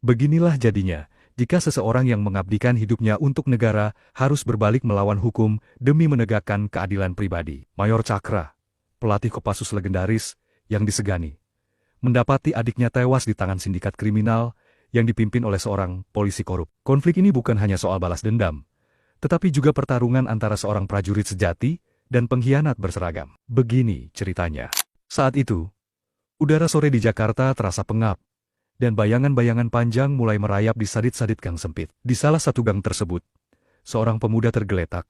Beginilah jadinya, jika seseorang yang mengabdikan hidupnya untuk negara harus berbalik melawan hukum demi menegakkan keadilan pribadi. Mayor Cakra, pelatih Kopassus legendaris yang disegani, mendapati adiknya tewas di tangan sindikat kriminal yang dipimpin oleh seorang polisi korup. Konflik ini bukan hanya soal balas dendam, tetapi juga pertarungan antara seorang prajurit sejati dan pengkhianat berseragam. Begini ceritanya. Saat itu, udara sore di Jakarta terasa pengap, dan bayangan-bayangan panjang mulai merayap di sadit-sadit gang sempit. Di salah satu gang tersebut, seorang pemuda tergeletak,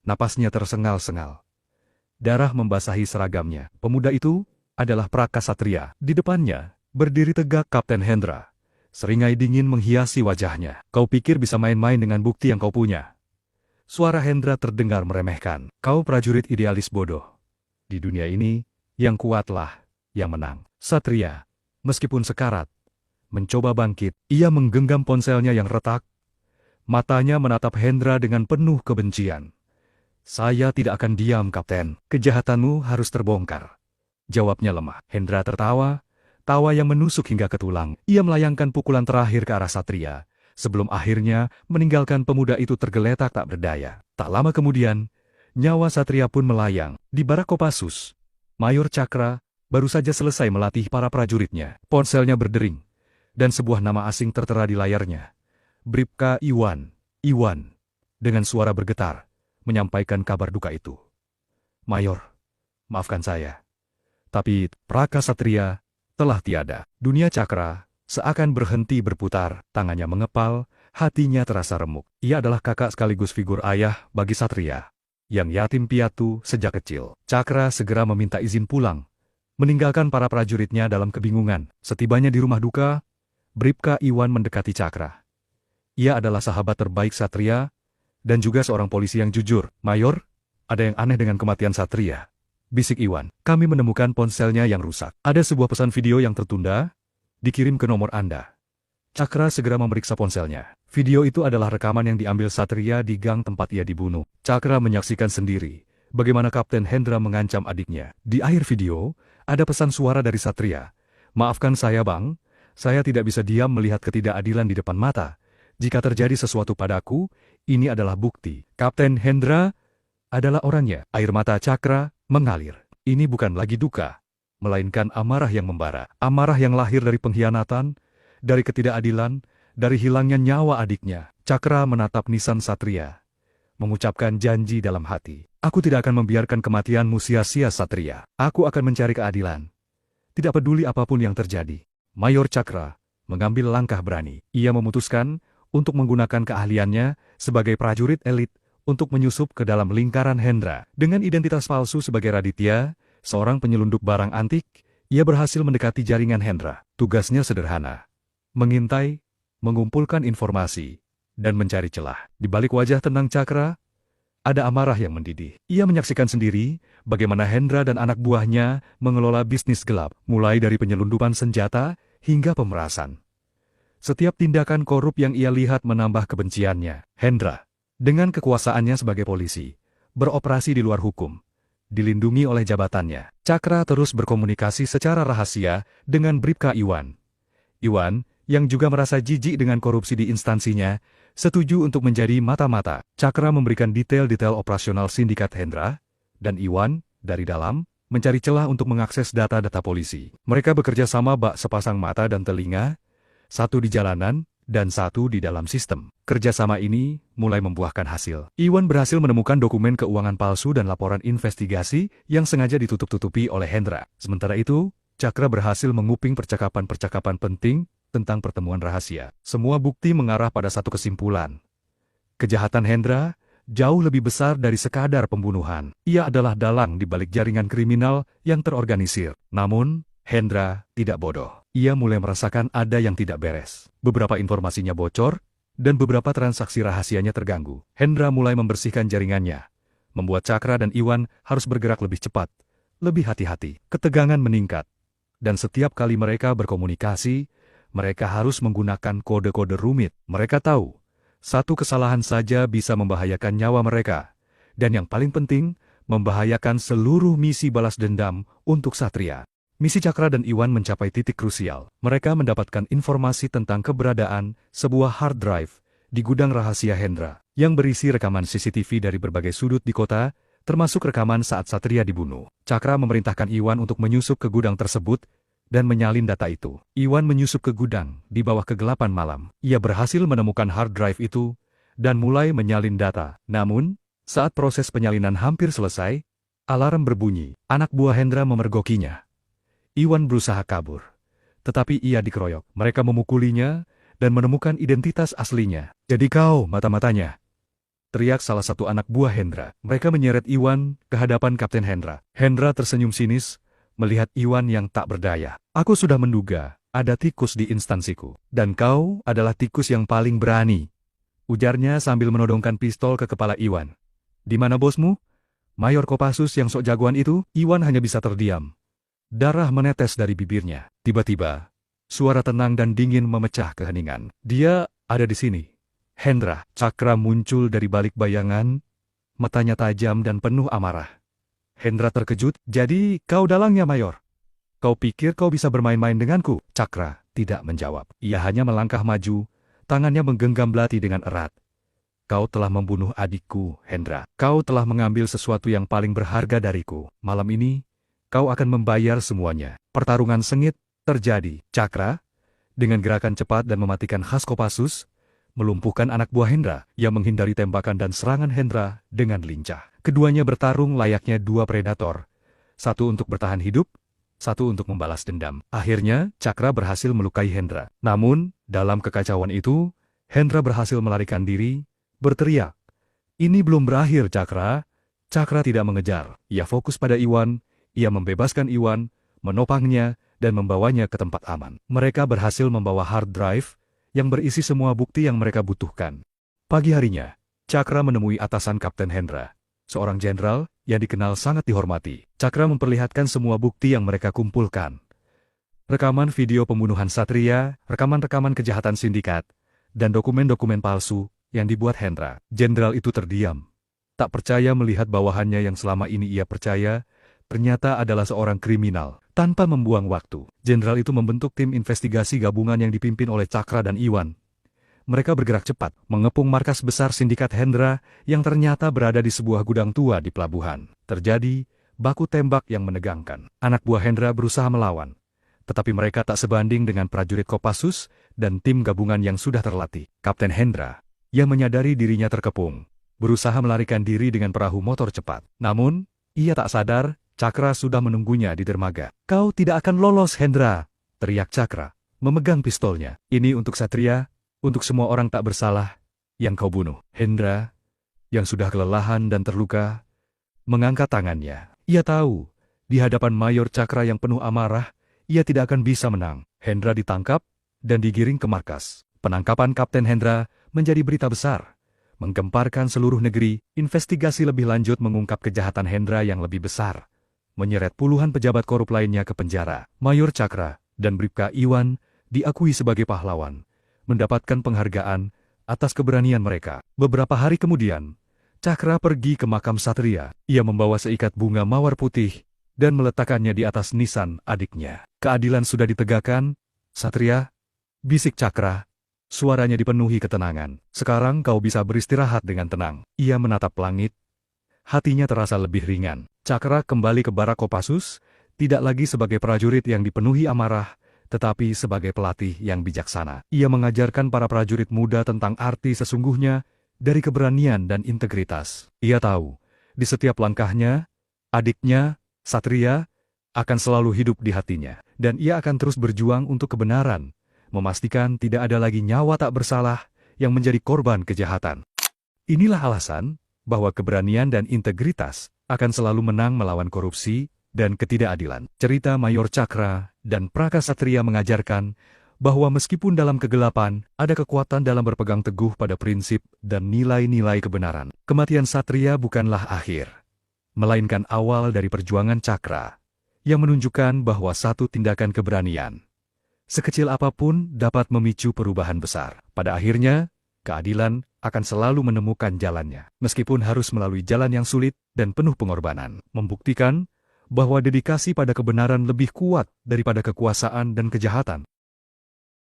napasnya tersengal-sengal. Darah membasahi seragamnya. Pemuda itu adalah Praka Satria. Di depannya, berdiri tegak Kapten Hendra. Seringai dingin menghiasi wajahnya. Kau pikir bisa main-main dengan bukti yang kau punya? Suara Hendra terdengar meremehkan. Kau prajurit idealis bodoh. Di dunia ini, yang kuatlah yang menang. Satria, meskipun sekarat, mencoba bangkit. Ia menggenggam ponselnya yang retak. Matanya menatap Hendra dengan penuh kebencian. Saya tidak akan diam, Kapten. Kejahatanmu harus terbongkar. Jawabnya lemah. Hendra tertawa, tawa yang menusuk hingga ke tulang. Ia melayangkan pukulan terakhir ke arah Satria, sebelum akhirnya meninggalkan pemuda itu tergeletak tak berdaya. Tak lama kemudian, nyawa Satria pun melayang. Di barak Kopassus, Mayor Cakra baru saja selesai melatih para prajuritnya. Ponselnya berdering, dan sebuah nama asing tertera di layarnya. Bribka Iwan. Iwan, dengan suara bergetar, menyampaikan kabar duka itu. Mayor, maafkan saya. Tapi Praka Satria telah tiada. Dunia Cakra seakan berhenti berputar, tangannya mengepal, hatinya terasa remuk. Ia adalah kakak sekaligus figur ayah bagi Satria, yang yatim piatu sejak kecil. Cakra segera meminta izin pulang, meninggalkan para prajuritnya dalam kebingungan. Setibanya di rumah duka, Bribka Iwan mendekati Cakra. Ia adalah sahabat terbaik Satria, dan juga seorang polisi yang jujur. Mayor, ada yang aneh dengan kematian Satria, bisik Iwan. Kami menemukan ponselnya yang rusak. Ada sebuah pesan video yang tertunda, dikirim ke nomor Anda. Cakra segera memeriksa ponselnya. Video itu adalah rekaman yang diambil Satria di gang tempat ia dibunuh. Cakra menyaksikan sendiri bagaimana Kapten Hendra mengancam adiknya. Di akhir video, ada pesan suara dari Satria. Maafkan saya, Bang. Saya tidak bisa diam melihat ketidakadilan di depan mata. Jika terjadi sesuatu padaku, ini adalah bukti. Kapten Hendra adalah orangnya. Air mata Cakra mengalir. Ini bukan lagi duka, melainkan amarah yang membara. Amarah yang lahir dari pengkhianatan, dari ketidakadilan, dari hilangnya nyawa adiknya. Cakra menatap nisan Satria, mengucapkan janji dalam hati. Aku tidak akan membiarkan kematianmu sia-sia, Satria. Aku akan mencari keadilan. Tidak peduli apapun yang terjadi. Mayor Cakra mengambil langkah berani. Ia memutuskan untuk menggunakan keahliannya sebagai prajurit elit untuk menyusup ke dalam lingkaran Hendra. Dengan identitas palsu sebagai Raditya, seorang penyelundup barang antik, ia berhasil mendekati jaringan Hendra. Tugasnya sederhana: mengintai, mengumpulkan informasi, dan mencari celah. Di balik wajah tenang Cakra, ada amarah yang mendidih. Ia menyaksikan sendiri bagaimana Hendra dan anak buahnya mengelola bisnis gelap, mulai dari penyelundupan senjata hingga pemerasan. Setiap tindakan korup yang ia lihat menambah kebenciannya. Hendra, dengan kekuasaannya sebagai polisi, beroperasi di luar hukum, dilindungi oleh jabatannya. Cakra terus berkomunikasi secara rahasia dengan Bribka Iwan. Iwan, yang juga merasa jijik dengan korupsi di instansinya, setuju untuk menjadi mata-mata. Cakra memberikan detail-detail operasional sindikat Hendra, dan Iwan, dari dalam, mencari celah untuk mengakses data-data polisi. Mereka bekerja sama bak sepasang mata dan telinga, satu di jalanan, dan satu di dalam sistem. Kerjasama ini mulai membuahkan hasil. Iwan berhasil menemukan dokumen keuangan palsu dan laporan investigasi yang sengaja ditutup-tutupi oleh Hendra. Sementara itu, Cakra berhasil menguping percakapan-percakapan penting tentang pertemuan rahasia. Semua bukti mengarah pada satu kesimpulan. Kejahatan Hendra jauh lebih besar dari sekadar pembunuhan. Ia adalah dalang di balik jaringan kriminal yang terorganisir. Namun, Hendra tidak bodoh. Ia mulai merasakan ada yang tidak beres. Beberapa informasinya bocor, dan beberapa transaksi rahasianya terganggu. Hendra mulai membersihkan jaringannya, membuat Cakra dan Iwan harus bergerak lebih cepat, lebih hati-hati. Ketegangan meningkat, dan setiap kali mereka berkomunikasi, mereka harus menggunakan kode-kode rumit. Mereka tahu, satu kesalahan saja bisa membahayakan nyawa mereka, dan yang paling penting, membahayakan seluruh misi balas dendam untuk Satria. Misi Cakra dan Iwan mencapai titik krusial. Mereka mendapatkan informasi tentang keberadaan sebuah hard drive di gudang rahasia Hendra, yang berisi rekaman CCTV dari berbagai sudut di kota, termasuk rekaman saat Satria dibunuh. Cakra memerintahkan Iwan untuk menyusup ke gudang tersebut dan menyalin data itu. Iwan menyusup ke gudang di bawah kegelapan malam. Ia berhasil menemukan hard drive itu dan mulai menyalin data. Namun, saat proses penyalinan hampir selesai, alarm berbunyi. Anak buah Hendra memergokinya. Iwan berusaha kabur, tetapi ia dikeroyok. Mereka memukulinya dan menemukan identitas aslinya. "Jadi kau, mata-matanya!" teriak salah satu anak buah Hendra. Mereka menyeret Iwan ke hadapan Kapten Hendra. Hendra tersenyum sinis melihat Iwan yang tak berdaya. "Aku sudah menduga ada tikus di instansiku. Dan kau adalah tikus yang paling berani," ujarnya sambil menodongkan pistol ke kepala Iwan. "Di mana bosmu? Mayor Kopassus yang sok jagoan itu?" Iwan hanya bisa terdiam. Darah menetes dari bibirnya. Tiba-tiba, suara tenang dan dingin memecah keheningan. "Dia ada di sini." Hendra. Cakra muncul dari balik bayangan, matanya tajam dan penuh amarah. Hendra terkejut. "Jadi kau dalangnya, Mayor? Kau pikir kau bisa bermain-main denganku?" Cakra tidak menjawab. Ia hanya melangkah maju, tangannya menggenggam belati dengan erat. "Kau telah membunuh adikku, Hendra. Kau telah mengambil sesuatu yang paling berharga dariku. Malam ini, kau akan membayar semuanya." Pertarungan sengit terjadi. Cakra, dengan gerakan cepat dan mematikan khas Kopassus, melumpuhkan anak buah Hendra yang menghindari tembakan dan serangan Hendra dengan lincah. Keduanya bertarung layaknya dua predator. Satu untuk bertahan hidup, satu untuk membalas dendam. Akhirnya, Cakra berhasil melukai Hendra. Namun, dalam kekacauan itu, Hendra berhasil melarikan diri, berteriak, "Ini belum berakhir, Cakra." Cakra tidak mengejar. Ia fokus pada Iwan, ia membebaskan Iwan, menopangnya, dan membawanya ke tempat aman. Mereka berhasil membawa hard drive yang berisi semua bukti yang mereka butuhkan. Pagi harinya, Cakra menemui atasan Kapten Hendra, seorang jenderal yang dikenal sangat dihormati. Cakra memperlihatkan semua bukti yang mereka kumpulkan. Rekaman video pembunuhan Satria, rekaman-rekaman kejahatan sindikat, dan dokumen-dokumen palsu yang dibuat Hendra. Jenderal itu terdiam, tak percaya melihat bawahannya yang selama ini ia percaya, ternyata adalah seorang kriminal. Tanpa membuang waktu, jenderal itu membentuk tim investigasi gabungan yang dipimpin oleh Cakra dan Iwan. Mereka bergerak cepat, mengepung markas besar sindikat Hendra yang ternyata berada di sebuah gudang tua di pelabuhan. Terjadi baku tembak yang menegangkan. Anak buah Hendra berusaha melawan, tetapi mereka tak sebanding dengan prajurit Kopassus dan tim gabungan yang sudah terlatih. Kapten Hendra, yang menyadari dirinya terkepung, berusaha melarikan diri dengan perahu motor cepat. Namun, ia tak sadar Cakra sudah menunggunya di dermaga. "Kau tidak akan lolos, Hendra!" teriak Cakra, memegang pistolnya. "Ini untuk Satria, untuk semua orang tak bersalah yang kau bunuh." Hendra, yang sudah kelelahan dan terluka, mengangkat tangannya. Ia tahu, di hadapan Mayor Cakra yang penuh amarah, ia tidak akan bisa menang. Hendra ditangkap dan digiring ke markas. Penangkapan Kapten Hendra menjadi berita besar, menggemparkan seluruh negeri. Investigasi lebih lanjut mengungkap kejahatan Hendra yang lebih besar, menyeret puluhan pejabat korup lainnya ke penjara. Mayor Cakra dan Bribka Iwan diakui sebagai pahlawan, mendapatkan penghargaan atas keberanian mereka. Beberapa hari kemudian, Cakra pergi ke makam Satria. Ia membawa seikat bunga mawar putih dan meletakkannya di atas nisan adiknya. "Keadilan sudah ditegakkan, Satria," bisik Cakra. Suaranya dipenuhi ketenangan. "Sekarang kau bisa beristirahat dengan tenang." Ia menatap langit. Hatinya terasa lebih ringan. Cakra kembali ke barak Kopassus, tidak lagi sebagai prajurit yang dipenuhi amarah, tetapi sebagai pelatih yang bijaksana. Ia mengajarkan para prajurit muda tentang arti sesungguhnya dari keberanian dan integritas. Ia tahu, di setiap langkahnya, adiknya, Satria, akan selalu hidup di hatinya. Dan ia akan terus berjuang untuk kebenaran, memastikan tidak ada lagi nyawa tak bersalah yang menjadi korban kejahatan. Inilah alasan bahwa keberanian dan integritas akan selalu menang melawan korupsi dan ketidakadilan. Cerita Mayor Cakra dan Praka Satria mengajarkan bahwa meskipun dalam kegelapan, ada kekuatan dalam berpegang teguh pada prinsip dan nilai-nilai kebenaran. Kematian Satria bukanlah akhir, melainkan awal dari perjuangan Cakra, yang menunjukkan bahwa satu tindakan keberanian, sekecil apapun, dapat memicu perubahan besar. Pada akhirnya, keadilan akan selalu menemukan jalannya, meskipun harus melalui jalan yang sulit dan penuh pengorbanan. Membuktikan bahwa dedikasi pada kebenaran lebih kuat daripada kekuasaan dan kejahatan.